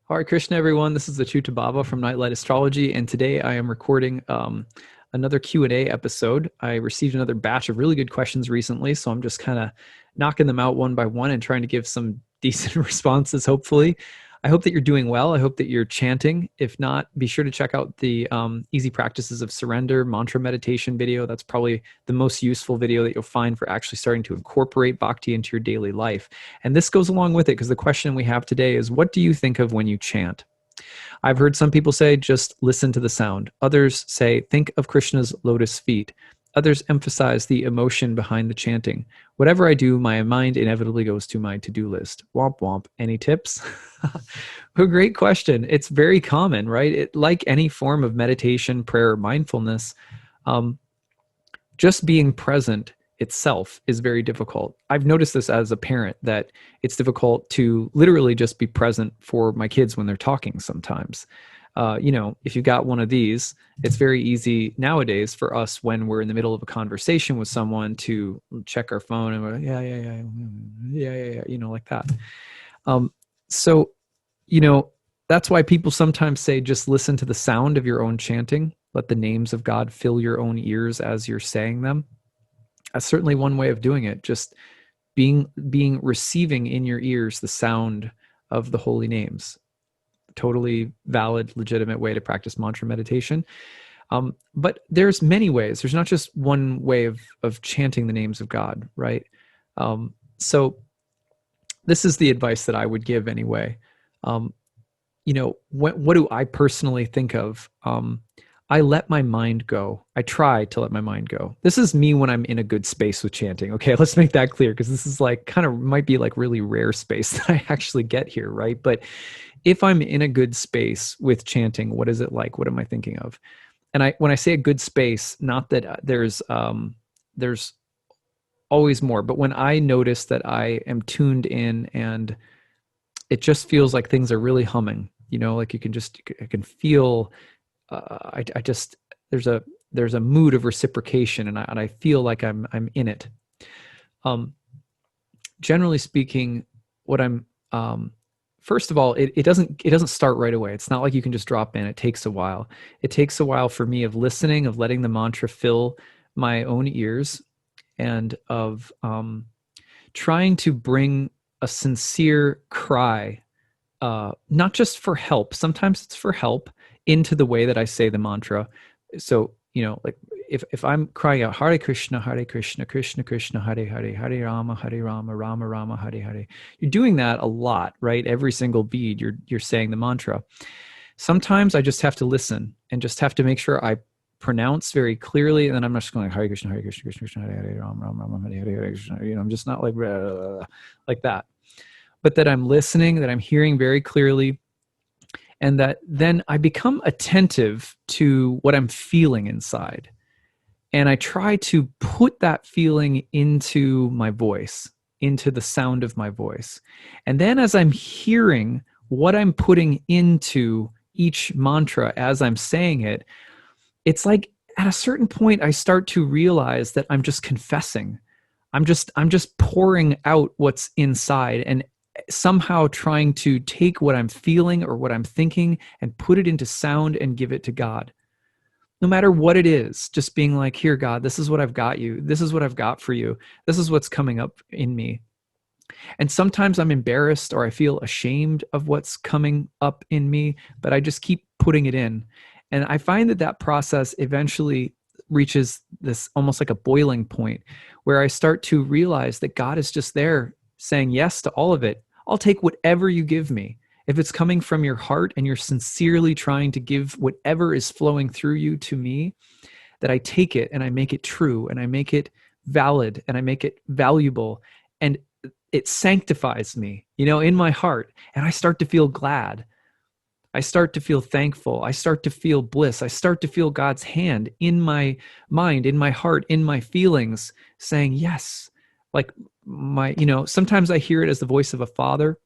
Hare Krishna, everyone. This is acyuta-bhava from Nightlight Astrology, and today I am recording another Q&A episode. I received another batch of really good questions recently, so I'm just kind of knocking them out one by one and trying to give some decent responses, hopefully. I hope that you're doing well. I hope that you're chanting. If not, be sure to check out the Easy Practices of Surrender mantra meditation video. That's probably the most useful video that you'll find for actually starting to incorporate bhakti into your daily life. And this goes along with it because the question we have today is, what do you think of when you chant? I've heard some people say, just listen to the sound. Others say, think of Krishna's lotus feet. Others emphasize the emotion behind the chanting. Whatever I do, my mind inevitably goes to my to-do list. Womp womp. Any tips? A great question. It's very common, right? Like any form of meditation, prayer, or mindfulness, just being present itself is very difficult. I've noticed this as a parent, that it's difficult to literally just be present for my kids when they're talking sometimes. If you got one of these, it's very easy nowadays for us when we're in the middle of a conversation with someone to check our phone and we're yeah, like that. So, that's why people sometimes say, just listen to the sound of your own chanting. Let the names of God fill your own ears as you're saying them. That's certainly one way of doing it. Just receiving in your ears the sound of the holy names. Totally valid, legitimate way to practice mantra meditation. But there's many ways. There's not just one way of chanting the names of God, right? So this is the advice that I would give anyway. What do I personally think of? I let my mind go. I try to let my mind go. This is me when I'm in a good space with chanting. Okay, let's make that clear, because this is might be really rare space that I actually get here, right? But if I'm in a good space with chanting, what is it like? What am I thinking of? And when I say a good space, not that there's always more, but when I notice that I am tuned in and it just feels like things are really humming, like I can feel, there's a mood of reciprocation, and I feel like I'm in it. Generally speaking, what I'm, first of all, it doesn't start right away. It's not like you can just drop in. It takes a while. It takes a while for me of listening, of letting the mantra fill my own ears, and of trying to bring a sincere cry, not just for help. Sometimes it's for help into the way that I say the mantra. So, if I'm crying out, Hare Krishna, Krishna Krishna, Hare Hare, Hare Rama, Rama Rama, Hare Hare. You're doing that a lot, right? Every single bead, you're saying the mantra. Sometimes I just have to listen and just have to make sure I pronounce very clearly, and then I'm not just going Hare Krishna, Krishna Krishna, Hare Hare, Rama Rama, Hare Hare, Krishna. I'm just not like that, but that I'm listening, that I'm hearing very clearly, and that then I become attentive to what I'm feeling inside. And I try to put that feeling into my voice, into the sound of my voice. And then as I'm hearing what I'm putting into each mantra as I'm saying it, it's like at a certain point, I start to realize that I'm just confessing. I'm just pouring out what's inside, and somehow trying to take what I'm feeling or what I'm thinking and put it into sound and give it to God. No matter what it is, just being like, here, God, this is what I've got you. This is what I've got for you. This is what's coming up in me. And sometimes I'm embarrassed or I feel ashamed of what's coming up in me, but I just keep putting it in. And I find that process eventually reaches this almost like a boiling point where I start to realize that God is just there saying yes to all of it. I'll take whatever you give me. If it's coming from your heart and you're sincerely trying to give whatever is flowing through you to me, that I take it and I make it true and I make it valid and I make it valuable, and it sanctifies me, in my heart. And I start to feel glad. I start to feel thankful. I start to feel bliss. I start to feel God's hand in my mind, in my heart, in my feelings, saying yes. Like sometimes I hear it as the voice of a father.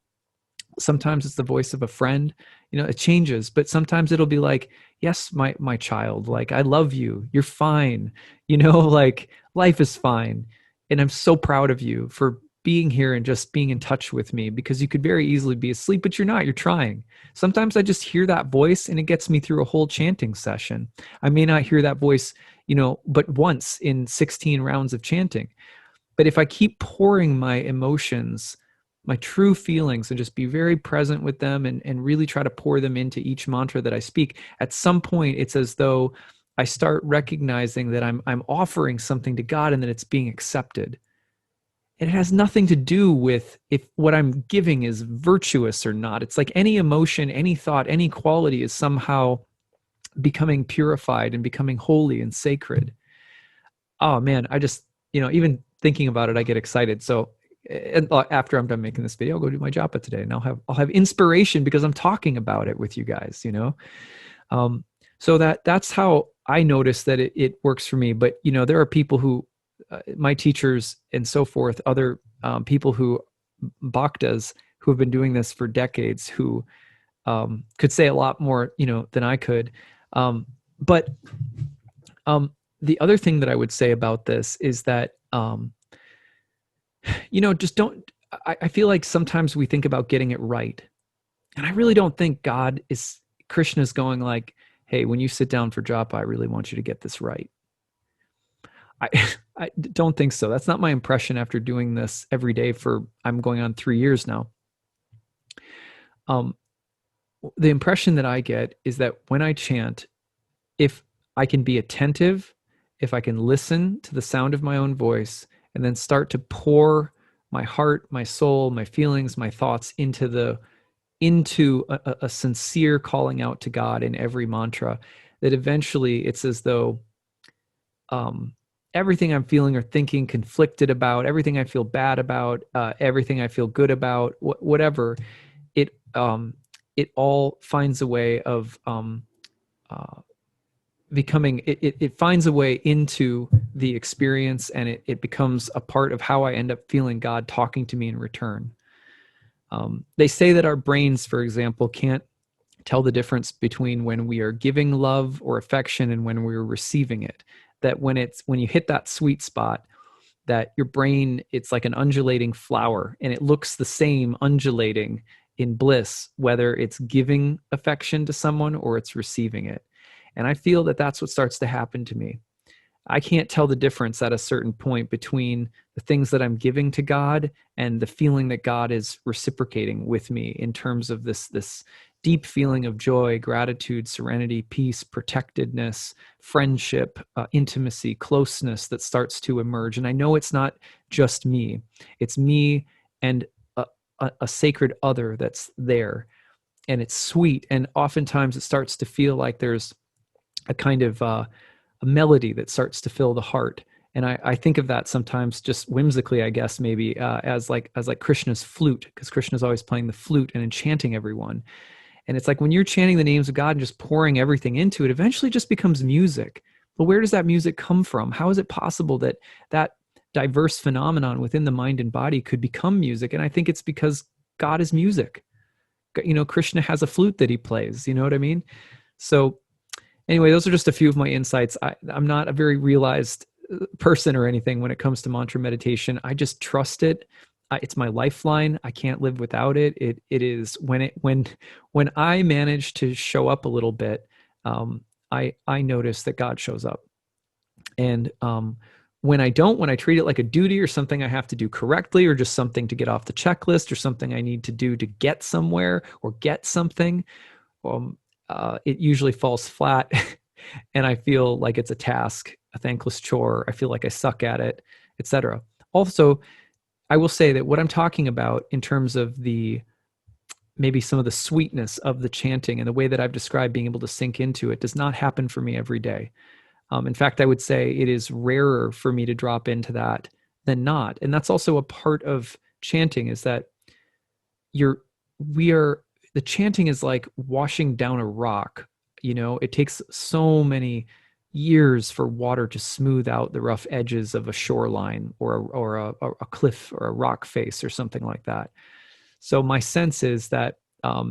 Sometimes it's the voice of a friend. It changes, but sometimes it'll be like, yes, my child, like, I love you. You're fine. Like, life is fine. And I'm so proud of you for being here and just being in touch with me, because you could very easily be asleep, but you're not, you're trying. Sometimes I just hear that voice and it gets me through a whole chanting session. I may not hear that voice, but once in 16 rounds of chanting. But if I keep pouring my emotions, my true feelings, and just be very present with them, and really try to pour them into each mantra that I speak, at some point it's as though I start recognizing that I'm offering something to God and that it's being accepted. It has nothing to do with if what I'm giving is virtuous or not. It's like any emotion, any thought, any quality is somehow becoming purified and becoming holy and sacred. Oh man, I just, even thinking about it, I get excited. So and after I'm done making this video, I'll go do my japa today, and I'll have inspiration because I'm talking about it with you guys. Um, so that's how I notice that it works for me. But there are people who, my teachers and so forth, other people who bhaktas who have been doing this for decades, who could say a lot more, than I could. But the other thing that I would say about this is that, just don't. I feel like sometimes we think about getting it right, and I really don't think Krishna's going like, hey, when you sit down for japa, I really want you to get this right. I, I don't think so. That's not my impression after doing this every day I'm going on 3 years now. The impression that I get is that when I chant, if I can be attentive, if I can listen to the sound of my own voice, and then start to pour my heart, my soul, my feelings, my thoughts into a sincere calling out to God in every mantra, that eventually it's as though everything I'm feeling or thinking conflicted about, everything I feel bad about, everything I feel good about, whatever, it all finds a way of becoming, it finds a way into the experience, and it becomes a part of how I end up feeling God talking to me in return. They say that our brains, for example, can't tell the difference between when we are giving love or affection and when we're receiving it. That when you hit that sweet spot, that your brain, it's like an undulating flower, and it looks the same undulating in bliss, whether it's giving affection to someone or it's receiving it. And I feel that that's what starts to happen to me. I can't tell the difference at a certain point between the things that I'm giving to God and the feeling that God is reciprocating with me in terms of this deep feeling of joy, gratitude, serenity, peace, protectedness, friendship, intimacy, closeness that starts to emerge. And I know it's not just me. It's me and a sacred other that's there. And it's sweet. And oftentimes it starts to feel like there's a kind of a melody that starts to fill the heart. And I think of that sometimes just whimsically, I guess, maybe as like Krishna's flute, because Krishna's always playing the flute and enchanting everyone. And it's like when you're chanting the names of God and just pouring everything into it, eventually it just becomes music. But where does that music come from? How is it possible that that diverse phenomenon within the mind and body could become music? And I think it's because God is music. Krishna has a flute that he plays. You know what I mean? So anyway, those are just a few of my insights. I'm not a very realized person or anything when it comes to mantra meditation. I just trust it. It's my lifeline. I can't live without it. It is when I manage to show up a little bit, I notice that God shows up. And when I don't, when I treat it like a duty or something I have to do correctly, or just something to get off the checklist, or something I need to do to get somewhere or get something, it usually falls flat. And I feel like it's a task, a thankless chore. I feel like I suck at it, etc. Also, I will say that what I'm talking about in terms of maybe some of the sweetness of the chanting and the way that I've described being able to sink into it does not happen for me every day. In fact, I would say it is rarer for me to drop into that than not. And that's also a part of chanting, is that the chanting is like washing down a rock. It takes so many years for water to smooth out the rough edges of a shoreline or a cliff or a rock face or something like that. So my sense is that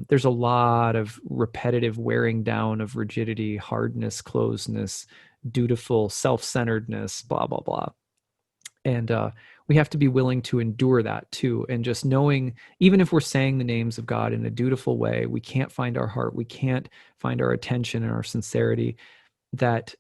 there's a lot of repetitive wearing down of rigidity, hardness, closeness, dutiful self-centeredness, blah, blah, blah. And we have to be willing to endure that too. And just knowing, even if we're saying the names of God in a dutiful way, we can't find our heart, we can't find our attention and our sincerity, that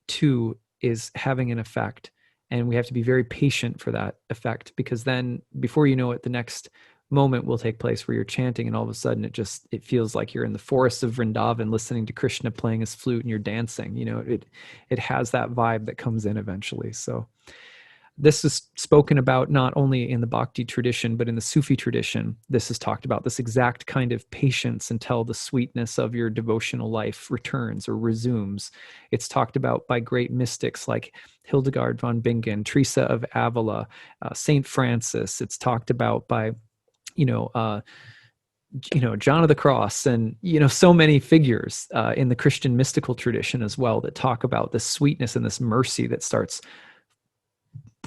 too is having an effect. And we have to be very patient for that effect, because then before you know it, the next moment will take place where you're chanting, and all of a sudden it feels like you're in the forests of Vrindavan listening to Krishna playing his flute and you're dancing. It has that vibe that comes in eventually. So this is spoken about not only in the Bhakti tradition, but in the Sufi tradition. This is talked about, this exact kind of patience until the sweetness of your devotional life returns or resumes. It's talked about by great mystics like Hildegard von Bingen, Teresa of Avila, Saint Francis. It's talked about by, John of the Cross, and so many figures in the Christian mystical tradition as well, that talk about this sweetness and this mercy that starts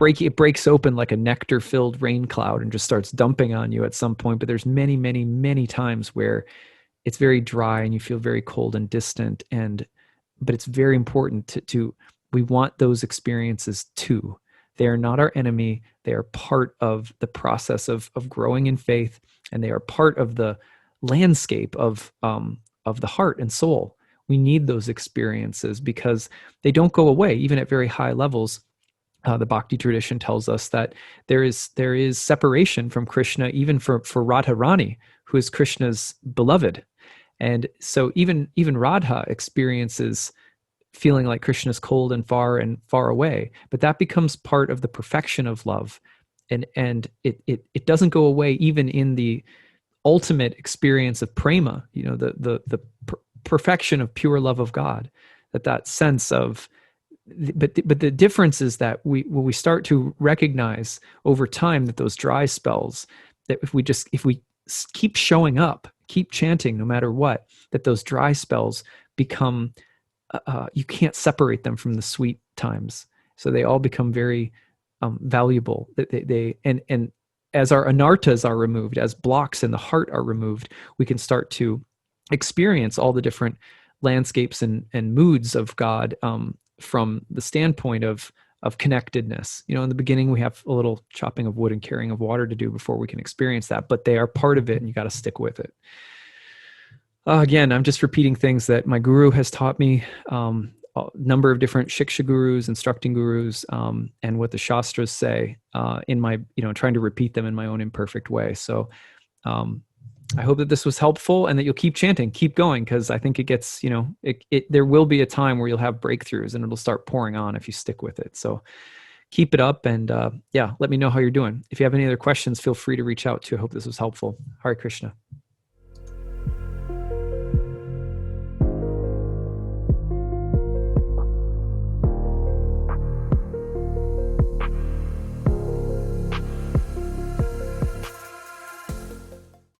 it breaks open like a nectar-filled rain cloud and just starts dumping on you at some point. But there's many, many, many times where it's very dry and you feel very cold and distant. But it's very important to we want those experiences too. They are not our enemy. They are part of the process of growing in faith, and they are part of the landscape of the heart and soul. We need those experiences because they don't go away, even at very high levels. The Bhakti tradition tells us that there is separation from Krishna, even for Radharani, who is Krishna's beloved. And so even Radha experiences feeling like Krishna's cold and far away, but that becomes part of the perfection of love. And it doesn't go away even in the ultimate experience of prema, the perfection of pure love of God, that sense of. But the difference is that when we start to recognize over time that those dry spells, that if we keep showing up, keep chanting no matter what, that those dry spells become you can't separate them from the sweet times. So they all become very valuable. And as our anartas are removed, as blocks in the heart are removed, we can start to experience all the different landscapes and moods of God from the standpoint of connectedness. In the beginning, we have a little chopping of wood and carrying of water to do before we can experience that, but they are part of it, and you got to stick with it. Again, I'm just repeating things that my guru has taught me, a number of different shiksha gurus, instructing gurus, and what the shastras say in my, trying to repeat them in my own imperfect way. So I hope that this was helpful and that you'll keep chanting, keep going, because I think it gets, there will be a time where you'll have breakthroughs and it'll start pouring on if you stick with it. So keep it up, and let me know how you're doing. If you have any other questions, feel free to reach out to. I hope this was helpful. Hare Krishna.